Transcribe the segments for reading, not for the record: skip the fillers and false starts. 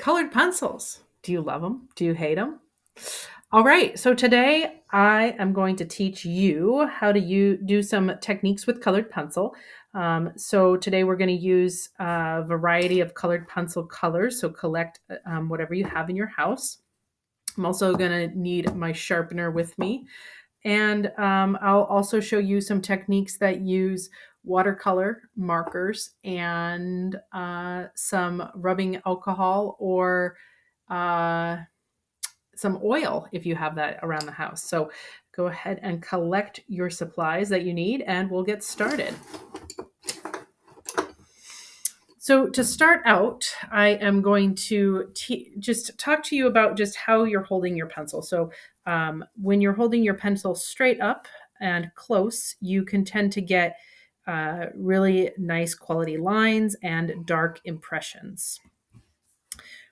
Colored pencils. Do you love them? Do you hate them? All right. So today I am going to teach you how to do some techniques with colored pencil. So today we're going to use a variety of colored pencil colors. So collect whatever you have in your house. I'm also going to need my sharpener with me. And I'll also show you some techniques that use watercolor markers and some rubbing alcohol or uh, some oil if you have that around the house. So go ahead and collect your supplies that you need and we'll get started. So to start out, I am going to just talk to you about just how you're holding your pencil. So when you're holding your pencil straight up and close, you can tend to get really nice quality lines and dark impressions.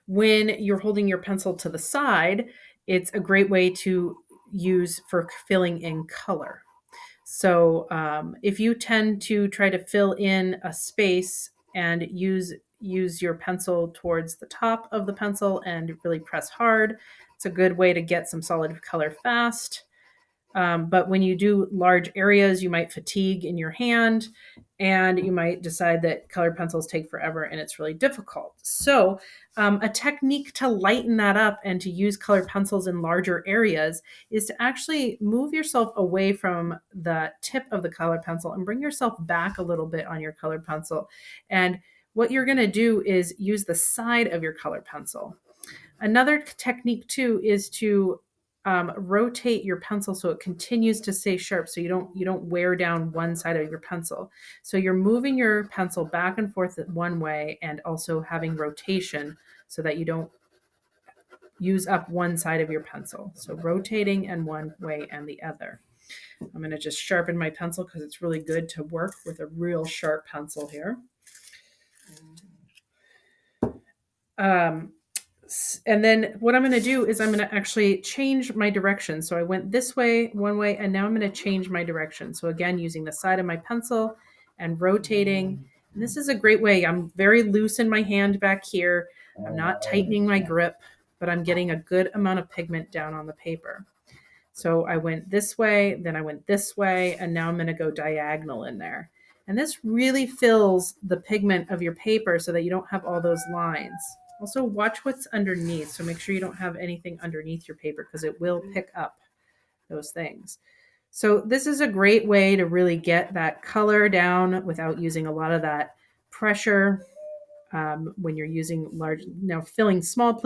When you're holding your pencil to the side, it's a great way to use for filling in color. So if you tend to try to fill in a space and use your pencil towards the top of the pencil and really press hard, it's a good way to get some solid color fast. But when you do large areas, you might fatigue in your hand and you might decide that colored pencils take forever and it's really difficult. So a technique to lighten that up and to use colored pencils in larger areas is to actually move yourself away from the tip of the colored pencil and bring yourself back a little bit on your colored pencil. And what you're going to do is use the side of your colored pencil. Another technique too is to rotate your pencil so it continues to stay sharp, so you don't wear down one side of your pencil. So you're moving your pencil back and forth one way and also having rotation so that you don't use up one side of your pencil. So rotating in one way and the other. I'm going to just sharpen my pencil because it's really good to work with a real sharp pencil here. And then what I'm going to do is I'm going to actually change my direction. So I went this way, one way, and now I'm going to change my direction. So again, using the side of my pencil and rotating. And this is a great way. I'm very loose in my hand back here. I'm not tightening my grip, but I'm getting a good amount of pigment down on the paper. So I went this way, then I went this way, and now I'm going to go diagonal in there. And this really fills the pigment of your paper so that you don't have all those lines. Also, watch what's underneath. So make sure you don't have anything underneath your paper because it will pick up those things. So this is a great way to really get that color down without using a lot of that pressure when you're using large. Now, filling small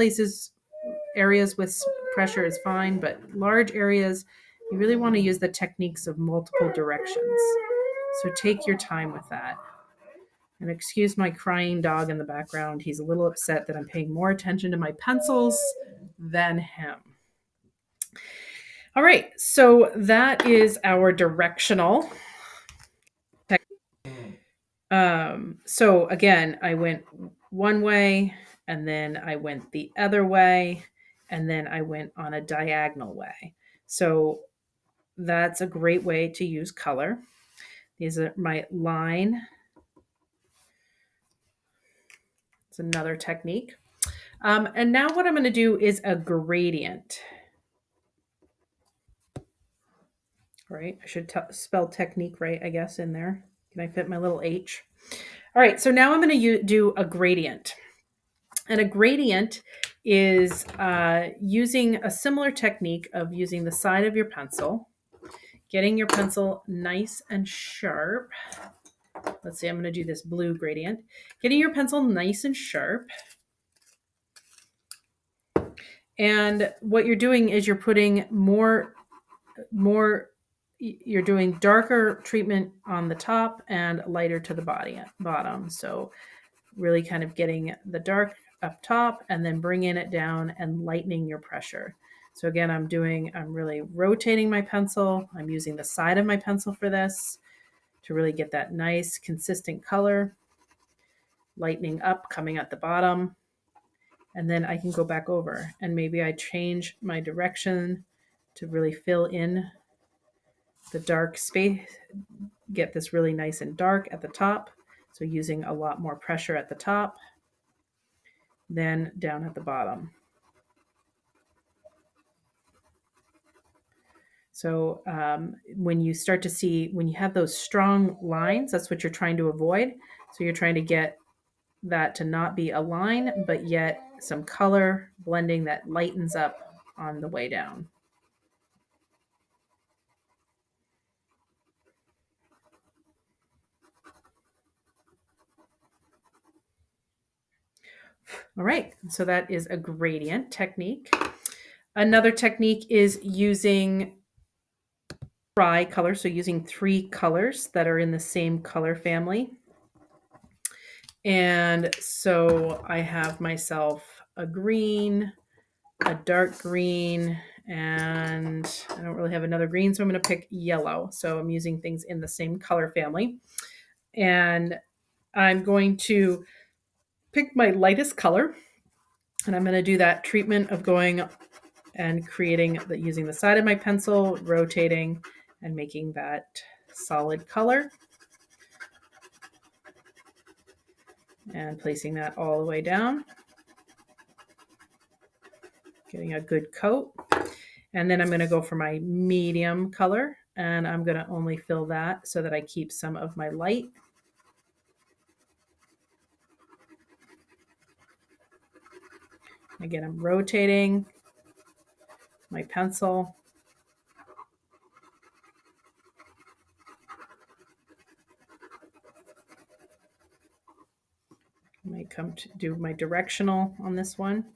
areas with pressure is fine, but large areas, you really want to use the techniques of multiple directions. So take your time with that. And excuse my crying dog in the background. He's a little upset that I'm paying more attention to my pencils than him. All right, so that is our directional. So again, I went one way, and then I went the other way, and then I went on a diagonal way. So that's a great way to use color. These are my line. It's another technique. And now what I'm going to do is a gradient. Right? I should spell technique right, I guess, in there. Can I fit my little H? All right, so now I'm going to do a gradient. And a gradient is using a similar technique of using the side of your pencil, getting your pencil nice and sharp. Let's see, I'm going to do this blue gradient. Getting your pencil nice and sharp. And what you're doing is you're putting more, you're doing darker treatment on the top and lighter to the bottom. So really kind of getting the dark up top and then bringing it down and lightening your pressure. So again, I'm really rotating my pencil. I'm using the side of my pencil for this to really get that nice consistent color, lightening up, coming at the bottom. And then I can go back over and maybe I change my direction to really fill in the dark space, get this really nice and dark at the top. So using a lot more pressure at the top then down at the bottom. So when you start to see, when you have those strong lines, that's what you're trying to avoid. So you're trying to get that to not be a line, but yet some color blending that lightens up on the way down. All right, so that is a gradient technique. Another technique is using tri-color, so using 3 colors that are in the same color family. And so I have myself a green, a dark green, and I don't really have another green, so I'm going to pick yellow. So I'm using things in the same color family. And I'm going to pick my lightest color, and I'm going to do that treatment of going and creating using the side of my pencil, rotating and making that solid color, and placing that all the way down, getting a good coat. And then I'm going to go for my medium color, and I'm going to only fill that so that I keep some of my light. Again, I'm rotating my pencil. I might come to do my directional on this one.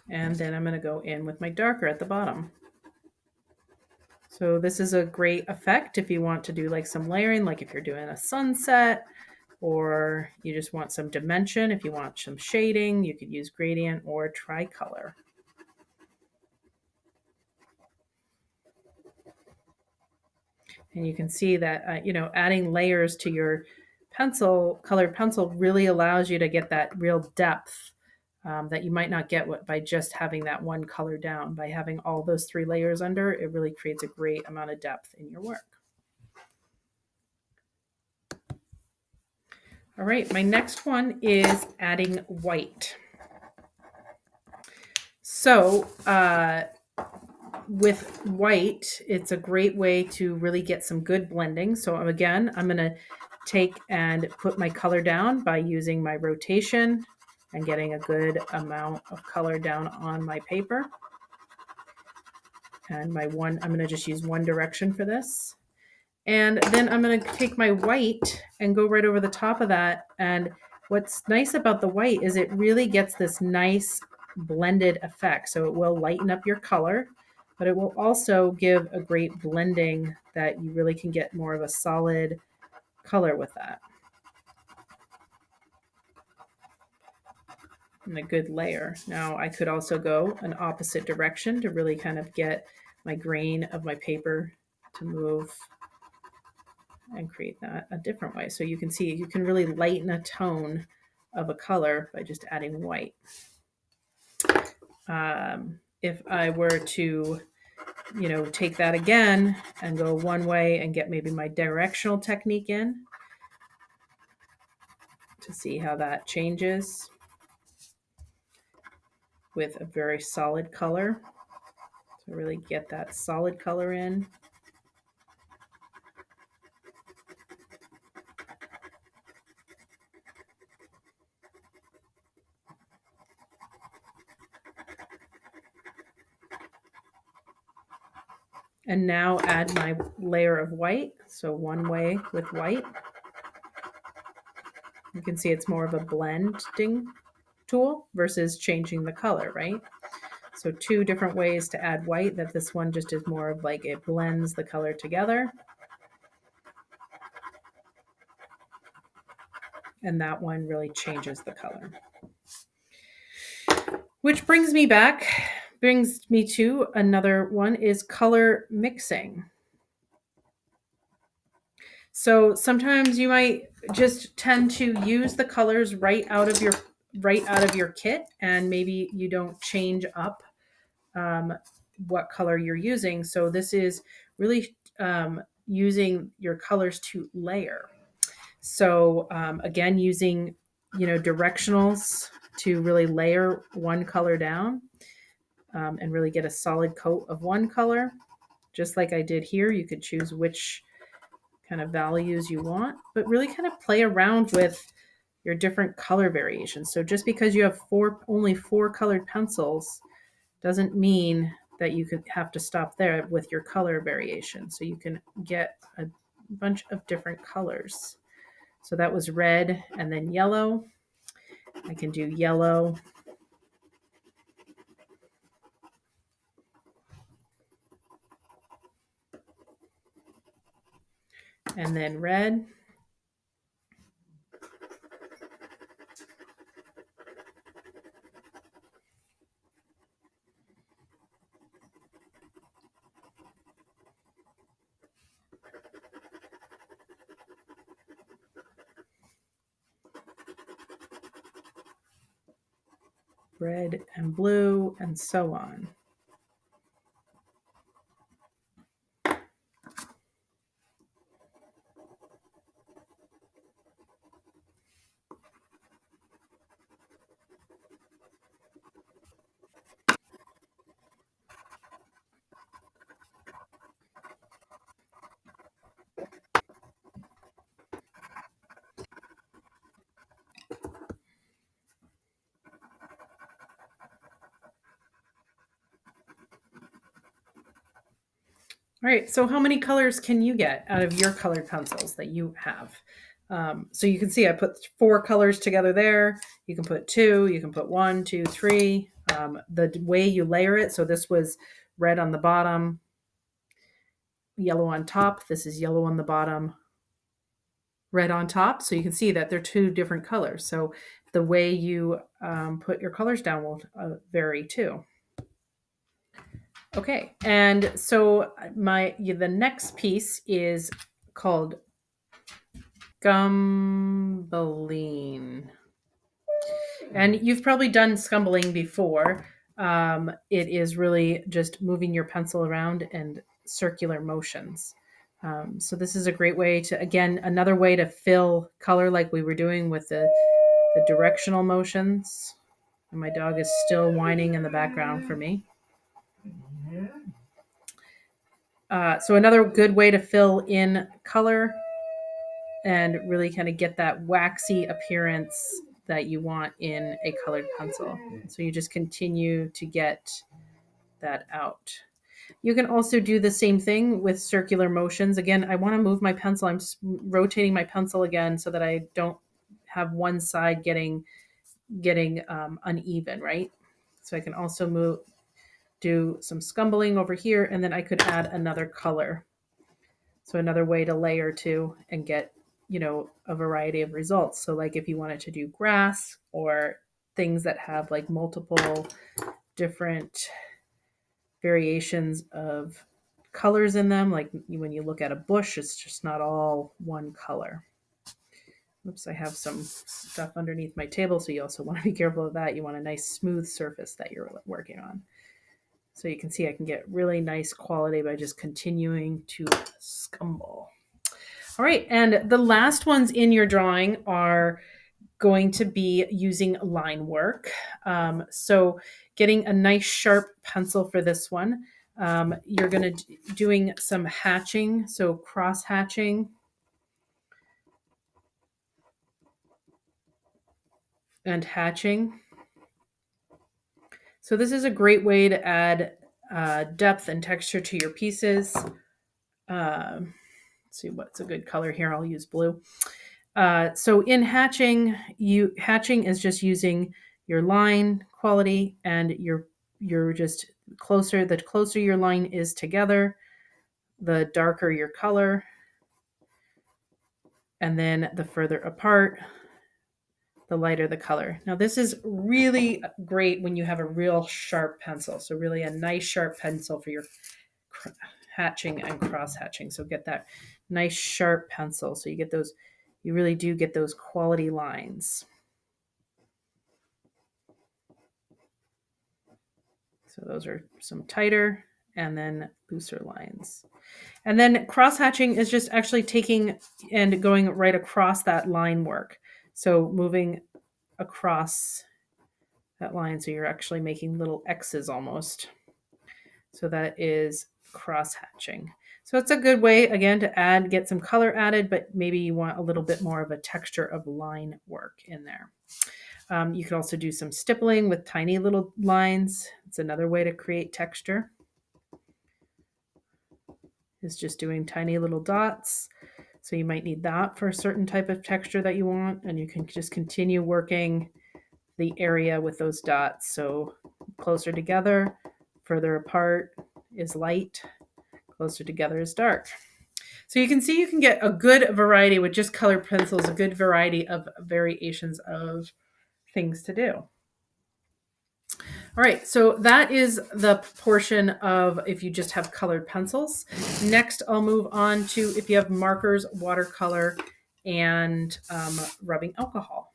And then I'm going to go in with my darker at the bottom. So this is a great effect if you want to do like some layering, like if you're doing a sunset, or you just want some dimension. If you want some shading, you could use gradient or tricolor. And you can see that, adding layers to your colored pencil really allows you to get that real depth that you might not get by just having that one color down. By having all those 3 layers under, it really creates a great amount of depth in your work. All right, my next one is adding white. So with white, it's a great way to really get some good blending. So again, I'm going to take and put my color down by using my rotation and getting a good amount of color down on my paper. And I'm going to just use one direction for this. And then I'm going to take my white and go right over the top of that. And what's nice about the white is it really gets this nice blended effect. So it will lighten up your color, but it will also give a great blending that you really can get more of a solid color with that. And a good layer. Now I could also go an opposite direction to really kind of get my grain of my paper to move and create that a different way. So you can see you can really lighten a tone of a color by just adding white. If I were to, take that again and go one way and get maybe my directional technique in to see how that changes with a very solid color. So really get that solid color in. And now add my layer of white. So one way with white. You can see it's more of a blending tool versus changing the color, right? So 2 different ways to add white, that this one just is more of like it blends the color together. And that one really changes the color. Which brings me to another one is color mixing. So sometimes you might just tend to use the colors right out of your kit, and maybe you don't change up what color you're using. So this is really using your colors to layer. So again, using directionals to really layer one color down and really get a solid coat of one color. Just like I did here, you could choose which kind of values you want, but really kind of play around with your different color variations. So just because you have only four colored pencils doesn't mean that you could have to stop there with your color variation. So you can get a bunch of different colors. So that was red and then yellow. I can do yellow. And then red. Red and blue, and so on. All right, so how many colors can you get out of your colored pencils that you have? So you can see I put four colors together there. You can put two, you can put one, two, three. The way you layer it, so this was red on the bottom, yellow on top. This is yellow on the bottom, red on top. So you can see that they're two different colors. So the way you put your colors down will vary too. Okay, and so the next piece is called scumbling. And you've probably done scumbling before. It is really just moving your pencil around and circular motions. So this is a great way to, again, another way to fill color like we were doing with the directional motions. And my dog is still whining in the background for me. So another good way to fill in color and really kind of get that waxy appearance that you want in a colored pencil. So you just continue to get that out. You can also do the same thing with circular motions. Again, I want to move my pencil. I'm just rotating my pencil again so that I don't have one side getting uneven, right? So I can also do some scumbling over here, and then I could add another color. So another way to layer too and get, a variety of results. So like if you wanted to do grass or things that have like multiple different variations of colors in them, like when you look at a bush, it's just not all one color. Oops, I have some stuff underneath my table, so you also want to be careful of that. You want a nice smooth surface that you're working on. So you can see I can get really nice quality by just continuing to scumble. All right, and the last ones in your drawing are going to be using line work. So getting a nice sharp pencil for this one. You're going to doing some hatching, so cross hatching. And hatching. So this is a great way to add depth and texture to your pieces. Let's see what's a good color here. I'll use blue. So in hatching is just using your line quality and you're just closer. The closer your line is together, the darker your color, and then the further apart, the lighter the color. Now this is really great when you have a real sharp pencil. So really a nice sharp pencil for your hatching and cross hatching. So get that nice sharp pencil. So you really do get those quality lines. So those are some tighter and then looser lines. And then cross hatching is just actually taking and going right across that line work. So moving across that line. So you're actually making little X's almost. So that is cross hatching. So it's a good way, again, to get some color added, but maybe you want a little bit more of a texture of line work in there. You can also do some stippling with tiny little lines. It's another way to create texture. Is just doing tiny little dots. So you might need that for a certain type of texture that you want, and you can just continue working the area with those dots. So closer together, further apart is light, closer together is dark. So you can see you can get a good variety with just colored pencils, a good variety of variations of things to do. All right, so that is the portion of if you just have colored pencils. Next, I'll move on to if you have markers, watercolor, and rubbing alcohol.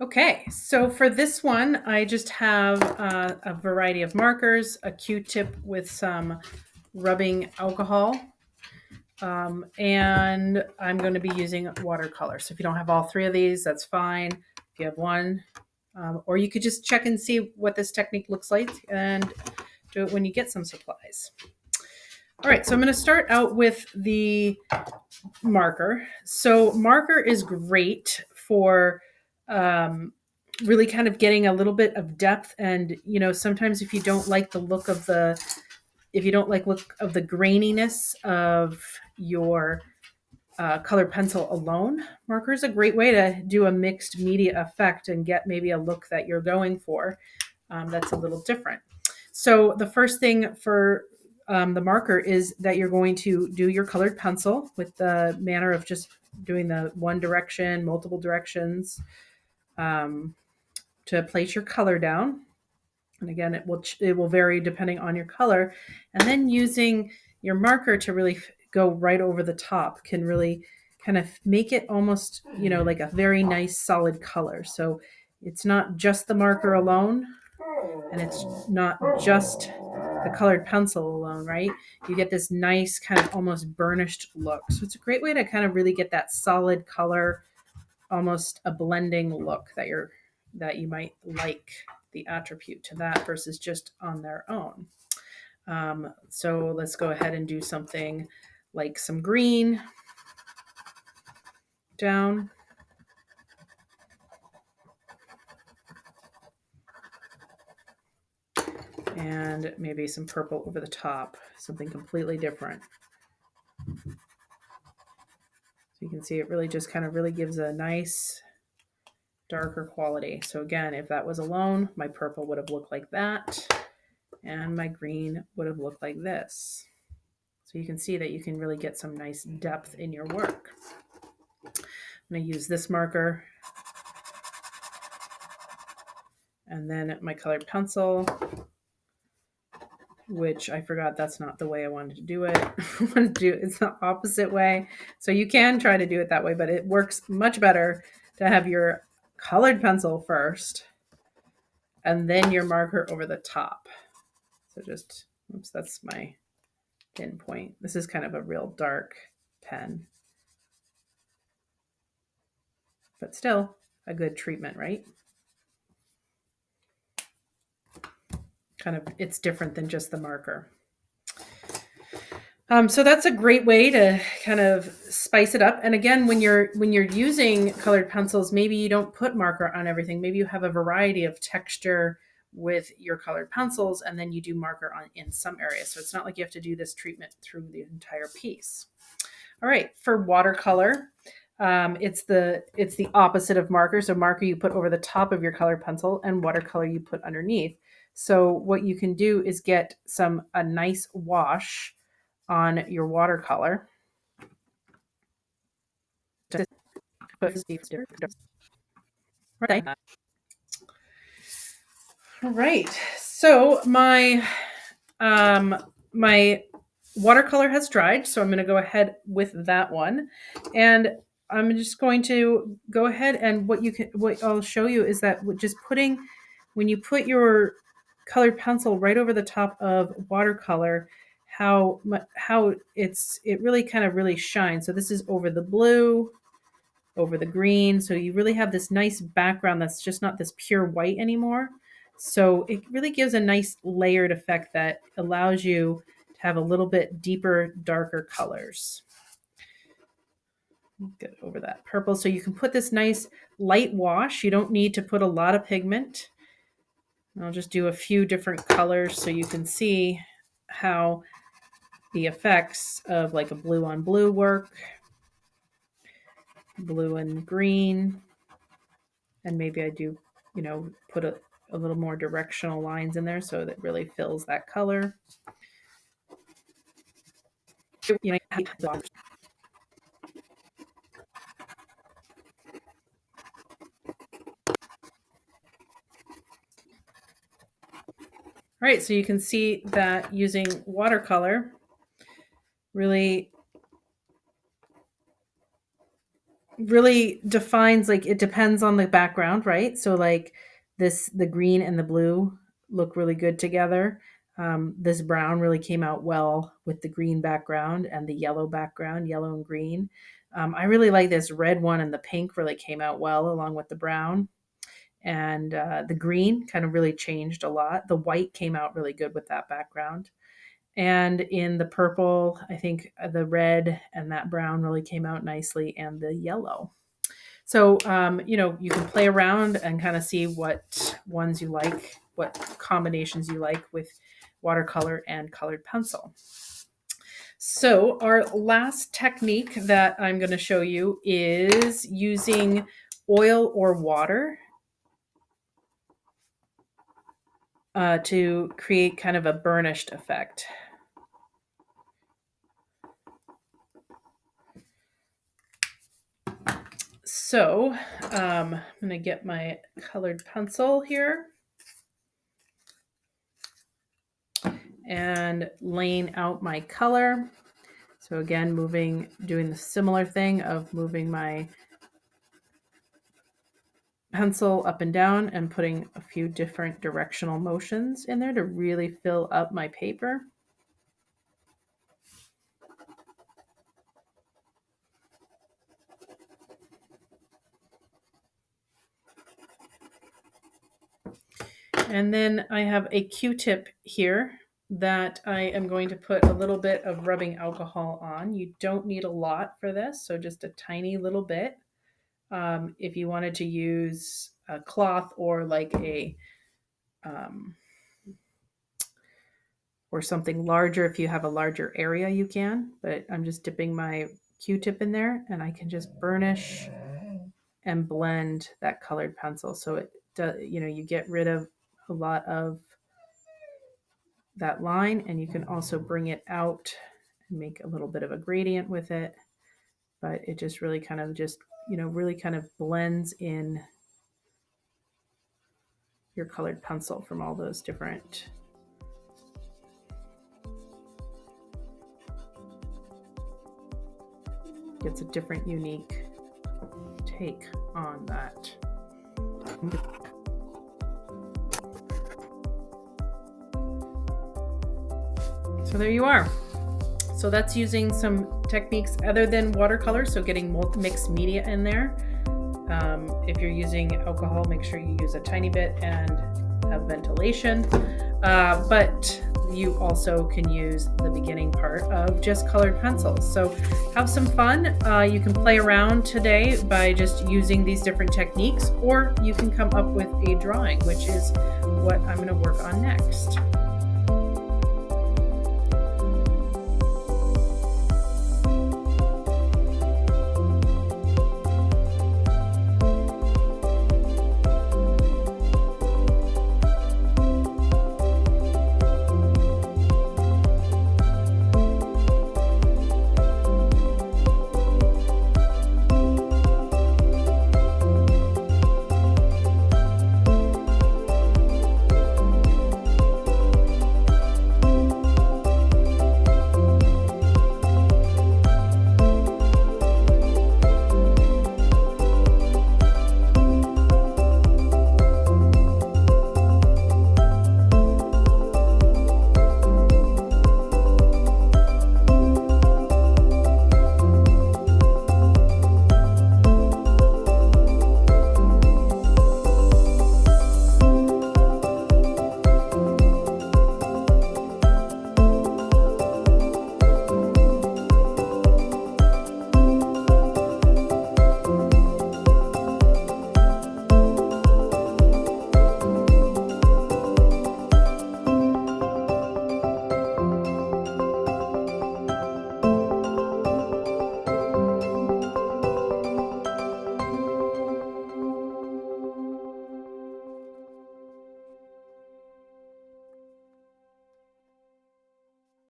Okay, so for this one, I just have a variety of markers, a Q-tip with some rubbing alcohol, and I'm going to be using watercolor. So if you don't have all three of these, that's fine. If you have one, or you could just check and see what this technique looks like and do it when you get some supplies. All right, so I'm going to start out with the marker. So marker is great for really kind of getting a little bit of depth. And, you know, sometimes if you don't like the look of the graininess of your colored pencil alone, marker is a great way to do a mixed media effect and get maybe a look that you're going for that's a little different. So the first thing for the marker is that you're going to do your colored pencil with the manner of just doing the one direction, multiple directions to place your color down. And again, it will vary depending on your color. And then using your marker to really go right over the top can really kind of make it almost, you know, like a very nice solid color. So it's not just the marker alone, and it's not just the colored pencil alone, right? You get this nice kind of almost burnished look. So it's a great way to kind of really get that solid color, almost a blending look that you might like the attribute to that versus just on their own. So let's go ahead and do something like some green down. And maybe some purple over the top, something completely different. So you can see it really just kind of really gives a nice darker quality. So again, if that was alone, my purple would have looked like that, and my green would have looked like this. So you can see that you can really get some nice depth in your work. I'm going to use this marker and then my colored pencil, which I forgot that's not the way I wanted to do it. It's the opposite way. So you can try to do it that way, but it works much better to have your colored pencil first and then your marker over the top. So just, oops, that's my pinpoint. This is kind of a real dark pen, but still a good treatment, right? Kind of, it's different than just the marker. So that's a great way to kind of spice it up. And again, when you're using colored pencils, maybe you don't put marker on everything. Maybe you have a variety of texture with your colored pencils, and then you do marker on in some areas. So it's not like you have to do this treatment through the entire piece. All right, for watercolor, it's the opposite of marker. So marker you put over the top of your colored pencil, and watercolor you put underneath. So what you can do is get a nice wash on your watercolor. All right. So my my watercolor has dried, so I'm going to go ahead with that one, and I'm just going to go ahead and what I'll show you is that just putting when you put your colored pencil right over the top of watercolor, how it really kind of really shines. So this is over the blue, over the green. So you really have this nice background that's just not this pure white anymore. So it really gives a nice layered effect that allows you to have a little bit deeper, darker colors. Get over that purple. So you can put this nice light wash. You don't need to put a lot of pigment. I'll just do a few different colors so you can see how the effects of like a blue on blue work, blue and green, and maybe I do, put a little more directional lines in there so that really fills that color. All right, so you can see that using watercolor really defines, like, it depends on the background, right? So like the green and the blue look really good together. This brown really came out well with the green background and the yellow background, yellow and green. I really like this red one, and the pink really came out well along with the brown. And the green kind of really changed a lot. The white came out really good with that background. And in the purple, I think the red and that brown really came out nicely, and the yellow. So, you can play around and kind of see what ones you like, what combinations you like with watercolor and colored pencil. So our last technique that I'm going to show you is using oil or water to create kind of a burnished effect. So I'm going to get my colored pencil here and laying out my color. So again, doing the similar thing of moving my pencil up and down and putting a few different directional motions in there to really fill up my paper. And then I have a Q-tip here that I am going to put a little bit of rubbing alcohol on. You don't need a lot for this, so just a tiny little bit. If you wanted to use a cloth or like or something larger, if you have a larger area, you can. But I'm just dipping my Q-tip in there, and I can just burnish and blend that colored pencil. So it does, you get rid of a lot of that line, and you can also bring it out and make a little bit of a gradient with it. But it just really kind of really kind of blends in your colored pencil from all those different gets a different unique take on that. So there you are. So that's using some techniques other than watercolor, so getting mixed media in there. If you're using alcohol, make sure you use a tiny bit and have ventilation. But you also can use the beginning part of just colored pencils. So have some fun. You can play around today by just using these different techniques, or you can come up with a drawing, which is what I'm going to work on next.